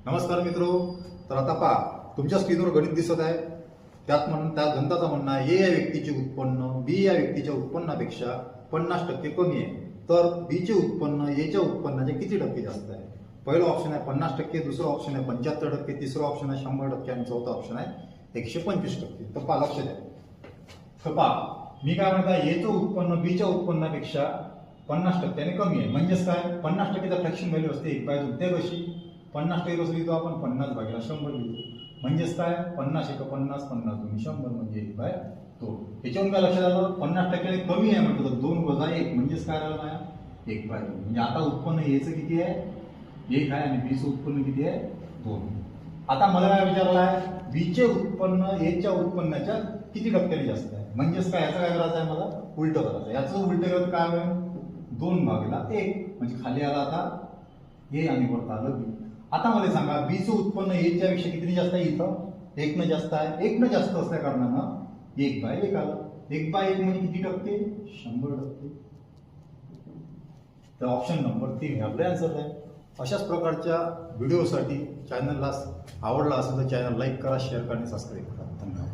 नमस्कार मित्रो. तर आता पहा, तुमच्या स्क्रीनवर गणित दिसत आहे. त्यात म्हणून त्या गणिताचं म्हणणं आहे ए या व्यक्तीचे उत्पन्न बी या व्यक्तीच्या उत्पन्नापेक्षा 50% कमी आहे. तर बी चे उत्पन्न ए च्या उत्पन्नाचे किती टक्के जास्त आहे? पहिलं ऑप्शन आहे 50%, दुसरं ऑप्शन आहे 75%, तिसरं ऑप्शन आहे 100% आणि चौथं ऑप्शन आहे 125%. तर पहा, लक्ष द्या. तर पहा, मी काय म्हणता, एचं उत्पन्न बी च्या उत्पन्नापेक्षा 50% कमी आहे. म्हणजेच काय, 50%चा फ्रॅक्शन व्हॅल्यू असते 1/2. ते कशी 50% कसं लिहितो आपण, 50/100 लिहितो. म्हणजेच काय, 50 × 50, 50 × 100 म्हणजे 1/2. याच्यावरून काय लक्षात आलं, 50%ने कमी आहे म्हटलं तर 2 + 1 म्हणजेच काय झालं माझ्या 1/2. म्हणजे आता उत्पन्न एचं किती आहे, 1 आहे, आणि बीचं उत्पन्न किती आहे, 2. आता मला काय विचारलं आहे, बीचे उत्पन्न एच्या उत्पन्नाच्या किती टक्क्याने जास्त आहे? म्हणजेच काय, याचं काय करायचं आहे, मला उलटं करायचं आहे. याचं उलटं केलं तर काय होईल, 2/1 म्हणजे खाली आला आता ए आणि वरत आलं बी. आता मला सांगा, बीचं उत्पन्न एच्या पेक्षा किती जास्त आहे? इथं 1 न जास्त आहे. 1 न जास्त असल्या कारणानं 1/1 आलं. 1/1 म्हणजे किती टक्के, 100%. तर ऑप्शन नंबर 3 हे आपलं आन्सर आहे. अशाच प्रकारच्या व्हिडिओसाठी चॅनलला आवडला असेल तर चॅनल लाईक करा, शेअर करा आणि सबस्क्राईब करा. धन्यवाद.